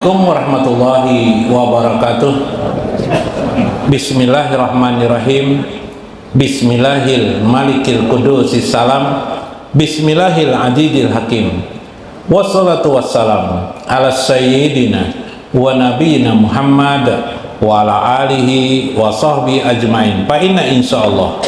Assalamualaikum warahmatullahi wabarakatuh. Bismillahirrahmanirrahim. Bismillahil malikil kudusis salam. Bismillahil adidil hakim. Wassalatu wassalamu ala sayyidina wa nabiyina Muhammad wa ala alihi wa sahbihi ajmain. Fa inna insyaallah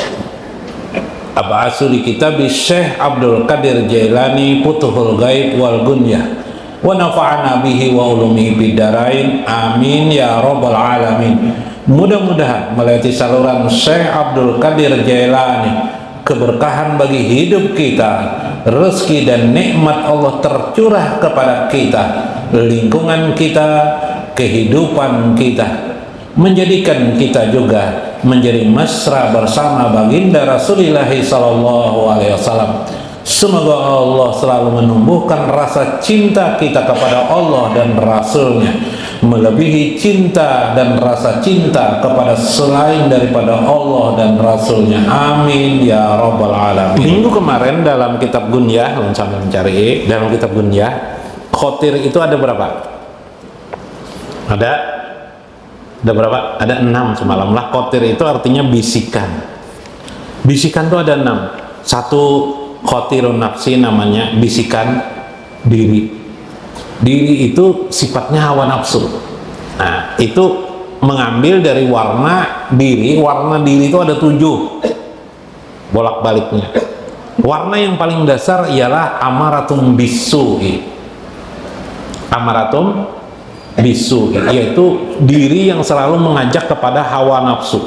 ab'asu li kitabi Syekh Abdul Qadir Jailani Futuhul Ghaib wal Gunyah wa nafa'ana bihi wa ulumihi bidarain, amin ya rabbal alamin. Mudah-mudahan melalui saluran Syekh Abdul Qadir Jailani keberkahan bagi hidup kita, rezeki dan nikmat Allah tercurah kepada kita, lingkungan kita, kehidupan kita, menjadikan kita juga menjadi mesra bersama baginda Rasulullah sallallahu alaihi wasallam. Semoga Allah selalu menumbuhkan rasa cinta kita kepada Allah dan Rasulnya, melebihi cinta dan rasa cinta kepada selain daripada Allah dan Rasulnya, amin ya rabbal alamin. Minggu kemarin dalam kitab Gunyah, sambil mencari dalam kitab Gunyah, khotir itu ada berapa? Ada berapa? Ada 6 semalam lah. Khotir itu artinya bisikan. Bisikan itu ada 6. Satu, khotirun nafsi, namanya bisikan diri. Diri itu sifatnya hawa nafsu. Nah, itu mengambil dari warna diri. Warna diri itu ada 7 bolak-baliknya. Warna yang paling dasar ialah amaratum bisu'i. Amaratum bisu'i, yaitu diri yang selalu mengajak kepada hawa nafsu,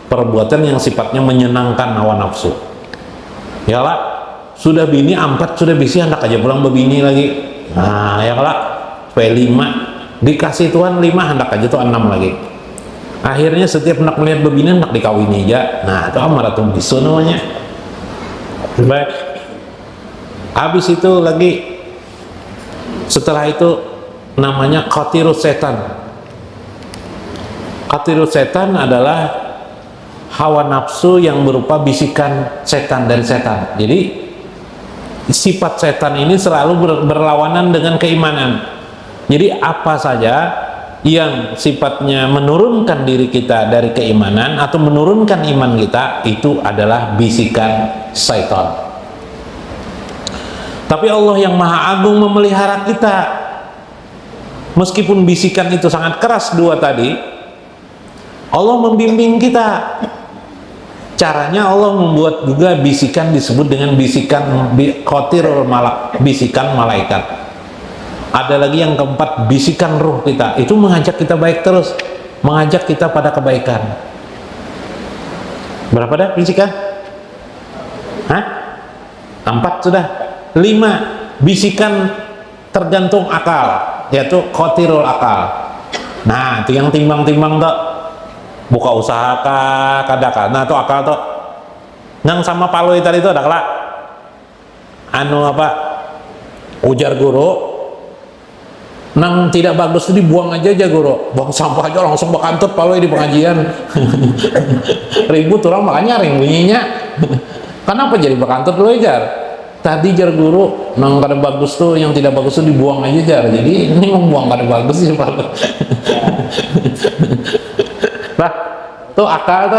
perbuatan yang sifatnya menyenangkan hawa nafsu. Yalah, sudah bini 4, sudah bisi hendak aja pulang bebini lagi. Nah, ya kalau supaya 5 dikasih Tuhan 5, hendak aja tuh 6 lagi. Akhirnya setiap hendak melihat bebini hendak dikawini aja. Nah, itu amaratum bisu namanya. Baik. Habis itu lagi, setelah itu namanya qatirus setan. Qatirus setan adalah hawa nafsu yang berupa bisikan setan dari setan. Jadi sifat setan ini selalu berlawanan dengan keimanan. Jadi apa saja yang sifatnya menurunkan diri kita dari keimanan atau menurunkan iman kita, itu adalah bisikan syaitan. Tapi Allah yang Maha Agung memelihara kita. Meskipun bisikan itu sangat keras dua tadi, Allah membimbing kita. Caranya Allah membuat juga bisikan disebut dengan bisikan khotirul malak, bisikan malaikat. Ada lagi yang keempat, bisikan ruh kita. Itu mengajak kita baik terus, mengajak kita pada kebaikan. Berapa dah bisikan? Hah? 4 sudah. 5, bisikan tergantung akal, yaitu khotirul akal. Nah, itu yang timbang-timbang tuh, buka usaha kah, kadaka. Nah, itu akal tuh. Nang sama paloi tadi itu ada kelak. Anu apa? Ujar guru. Nang tidak bagus itu dibuang aja guru. Buang sampah aja langsung bakantut paloi di pengajian. Ribut orang makanya ring bunyinya. Kenapa jadi bakantut lo jar? Tadi jar guru, nang kada bagus tuh, yang tidak bagus tuh dibuang aja jar. Jadi ini membuang kada bagus sih paloi. Nah, tuh akal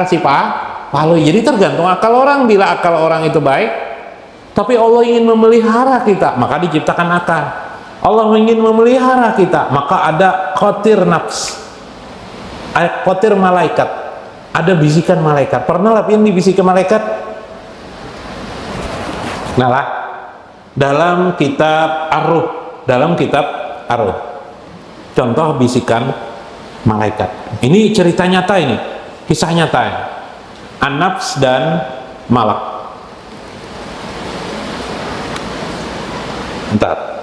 si paloi. Jadi tergantung akal orang. Bila akal orang itu baik, tapi Allah ingin memelihara kita, maka diciptakan akal. Allah ingin memelihara kita, maka ada khotir nafs, khotir malaikat, ada bisikan malaikat. Pernah latihan di bisikan malaikat? Nah lah, dalam kitab Ar-Ruh, contoh bisikan malaikat. Ini cerita nyata, ini kisah nyata ya. An-nafs dan malak. Bentar.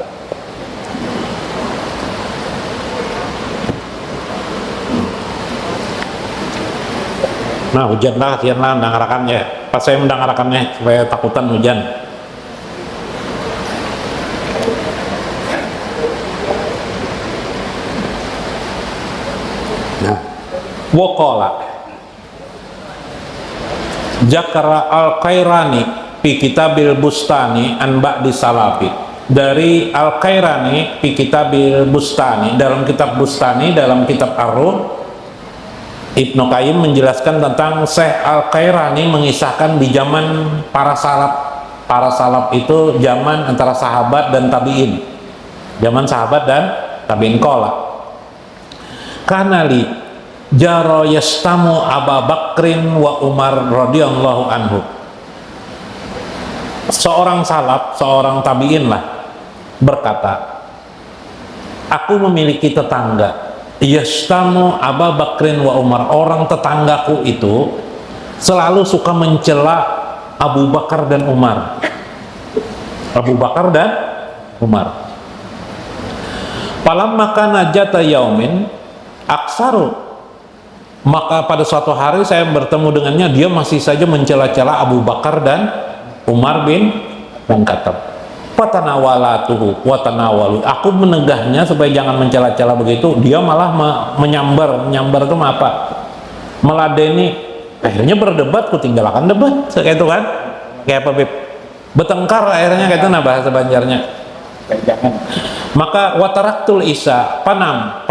Nah, hujan lah, latihan lah, mendangarakannya. Pas saya mendangarakannya supaya takutan hujan. Nah, waqala Jakara al-Qairani fi kitabil bustani an ba'di salafi dari Al-Khairani di Kitabil Bustani, dalam kitab Bustani, dalam kitab Ar-Ruh, Ibnu Qayyim menjelaskan tentang Syekh Al-Khairani mengisahkan di zaman para salaf. Para salaf itu zaman antara sahabat dan tabi'in, zaman sahabat dan tabi'in. Qala kana li jaro yastamu Abu Bakrin wa Umar radhiyallahu anhu. Seorang salaf, seorang tabi'in lah, berkata, aku memiliki tetangga, yastamu Abu Bakrin wa Umar. Orang tetanggaku itu selalu suka mencela Abu Bakar dan Umar. Abu Bakar dan Umar. Falamma kana jata yaumin aksaru, maka pada suatu hari saya bertemu dengannya, dia masih saja mencela-cela Abu Bakar dan Umar bin Khattab. Fatanawalatuhu wa tanawalu, aku menegahnya supaya jangan mencela-cela begitu, dia malah menyambar. Menyambar itu apa? Meladeni. Akhirnya berdebat, ku tinggalkan debat, kayak itu kan, kayak apa Bib? Bertengkar akhirnya, kayak itu nah bahasa Banjarnya. Maka wataraktul isya, panam,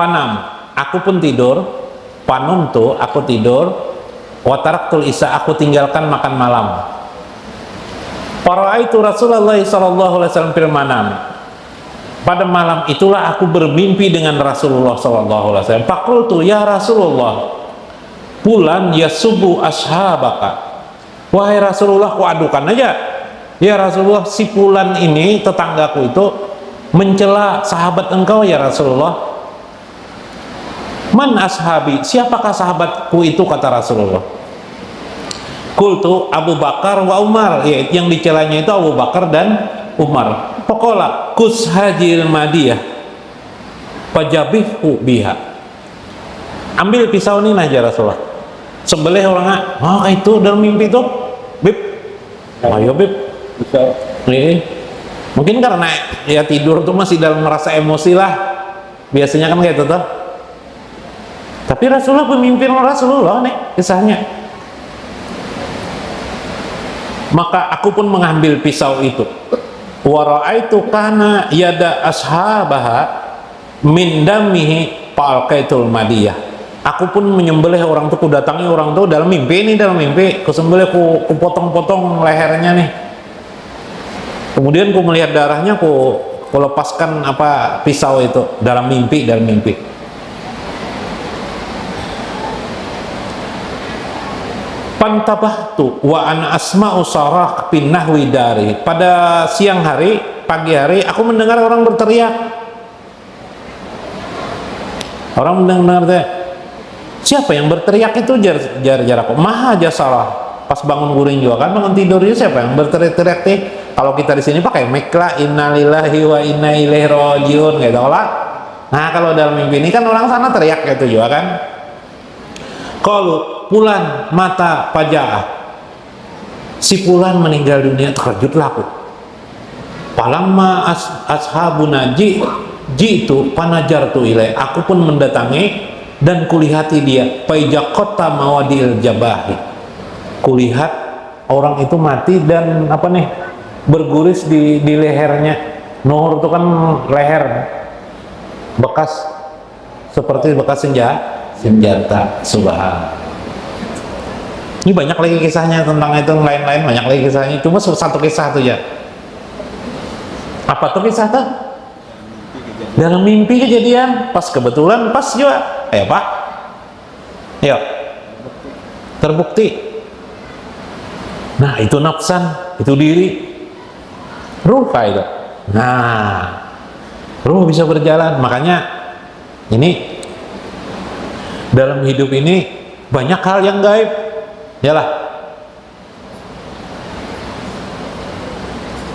aku pun tidur, panum tuh, aku tidur, wataraktul isya, aku tinggalkan makan malam. Para'aitu Rasulullah sallallahu alaihi wasallam fil manam. Pada malam itulah aku bermimpi dengan Rasulullah sallallahu alaihi wasallam. Faqultu ya Rasulullah, Fulan yasubu ashabaka. Wahai Rasulullah, ku adukan aja, ya Rasulullah, si Fulan ini tetanggaku itu mencela sahabat engkau ya Rasulullah. Man ashabi, siapakah sahabatku itu, kata Rasulullah. Qultu Abu Bakar wa Umar, ya, yang dicelanya itu Abu Bakar dan Umar. Pokoknya kus hajil madiyah pajabihu biha, ambil pisau ini aja Rasulullah, sembelih orangnya. Itu dalam mimpi tuh Bib, ayo Bib, mungkin karena ya tidur tuh masih dalam merasa emosi lah, biasanya kan kayak itu tuh. Tapi Rasulullah, pemimpin Rasulullah nih kisahnya. Maka aku pun mengambil pisau itu. Wa ra'aitu kana yada ashabaha min damihi fa'alqaitul madiyah. Aku pun menyembelih orang tuh, ku datangi orang tuh dalam mimpi ini, dalam mimpi ku sembelih, ku potong-potong lehernya nih. Kemudian ku melihat darahnya, ku lepaskan apa pisau itu dalam mimpi, dalam mimpi. Pantabahtu wa ana asma'u sarah bin nahwi dari. Pada siang hari, pagi hari, aku mendengar orang berteriak. Orang mendengar, siapa yang berteriak itu? Jar aku, maha jasarah. Pas bangun guring juga kan, bangun tidur itu siapa yang berteriak-teriak nih? Kalau kita di sini pakai mikla, innalillahi wa inna ilaihi rajiun, gitu lah. Nah kalau dalam mimpi ini kan orang sana teriak gitu juga kan. Kalau Fulan mata pajah, si Fulan meninggal dunia, terkejutlah aku. Palamma ashabuna jitu panajartu ilai, aku pun mendatangi dan kulihati dia. Paijakota mawadil jabahi, kulihat orang itu mati dan apa nih, berguris di lehernya. Nuhur itu kan leher, bekas seperti bekas senjata. Subhanallah. Ini banyak lagi kisahnya tentang itu, lain-lain banyak lagi kisahnya. Cuma satu kisah tuh ya. Apa tuh kisah tuh? Dalam mimpi kejadian, pas kebetulan pas juga. Pak, yuk, terbukti. Nah itu nafsan, itu diri, ruh itu. Nah, ruh bisa berjalan. Makanya ini dalam hidup ini banyak hal yang gaib. Yalah,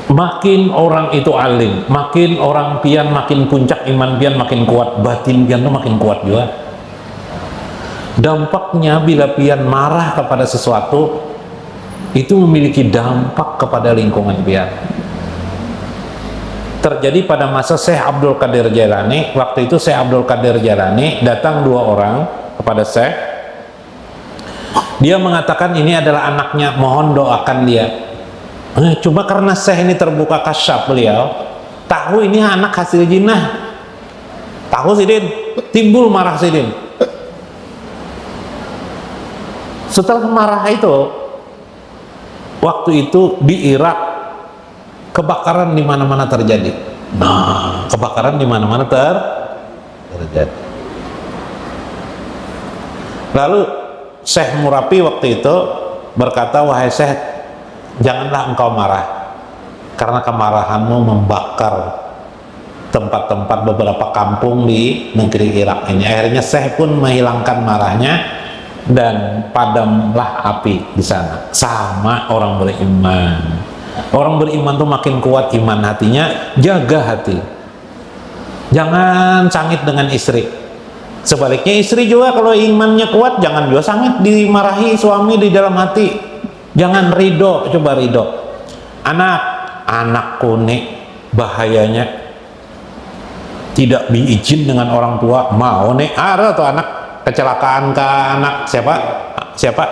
makin orang itu alim, makin orang pian, makin puncak iman pian, makin kuat batin pian tuh makin kuat juga. Dampaknya bila pian marah kepada sesuatu, itu memiliki dampak kepada lingkungan pian. Terjadi pada masa Syekh Abdul Qadir Jailani. Waktu itu Syekh Abdul Qadir Jailani datang dua orang kepada Syekh. Dia mengatakan ini adalah anaknya, mohon doakan dia. Cuma karena Syekh ini terbuka kasyaf beliau, tahu ini anak hasil jinah, tahu Sidin, timbul marah Sidin. Setelah marah itu, waktu itu di Irak kebakaran di mana-mana terjadi. Nah, kebakaran di mana-mana terjadi. Lalu Syekh Murapi waktu itu berkata, wahai Syekh, janganlah engkau marah, karena kemarahanmu membakar tempat-tempat beberapa kampung di negeri Irak ini. Akhirnya Syekh pun menghilangkan marahnya dan padamlah api di sana. Sama orang beriman. Orang beriman tuh makin kuat iman hatinya, jaga hati. Jangan sangit dengan istri. Sebaliknya istri juga kalau imannya kuat, jangan juga sangit dimarahi suami di dalam hati. Jangan ridho, coba ridho. Anakku nih bahayanya tidak diizin dengan orang tua, mau nih ada tuh anak kecelakaan ke anak siapa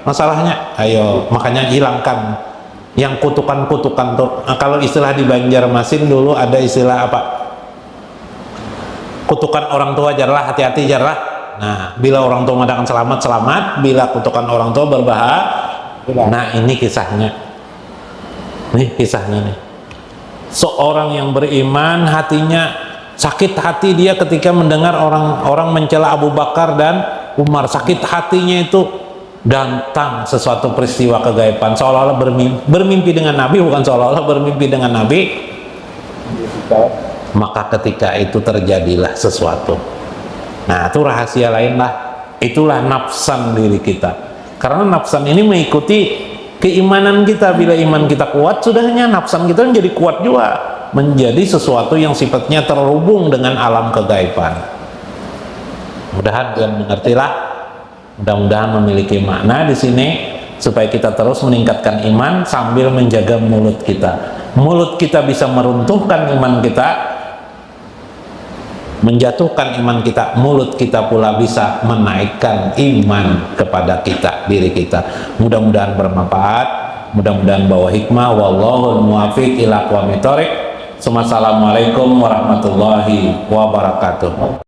masalahnya, ayo makanya hilangkan yang kutukan-kutukan tuh. Nah, kalau istilah di Banjarmasin dulu ada istilah apa, kutukan orang tua jarlah, hati-hati jarlah. Nah, bila orang tua mengatakan selamat, selamat. Bila kutukan orang tua berbahaya. Nah, ini kisahnya. Nih kisahnya nih. Seorang yang beriman hatinya sakit hati dia ketika mendengar orang mencela Abu Bakar dan Umar. Sakit hatinya itu datang sesuatu peristiwa kegaiban, seolah-olah bermimpi dengan Nabi, bukan seolah-olah bermimpi dengan Nabi. Maka ketika itu terjadilah sesuatu. Nah, itu rahasia lain lah. Itulah nafsan diri kita. Karena nafsan ini mengikuti keimanan kita. Bila iman kita kuat, sudahnya nafsan kita menjadi kuat juga, menjadi sesuatu yang sifatnya terhubung dengan alam kegaiban. Mudah-mudahan kalian mengertilah. Mudah-mudahan memiliki makna di sini supaya kita terus meningkatkan iman sambil menjaga mulut kita. Mulut kita bisa meruntuhkan iman kita, menjatuhkan iman kita. Mulut kita pula bisa menaikkan iman kepada kita, diri kita. Mudah-mudahan bermanfaat, mudah-mudahan bawa hikmah. Wallahul muwaffiq ila aqwamit thoriq. Assalamualaikum warahmatullahi wabarakatuh.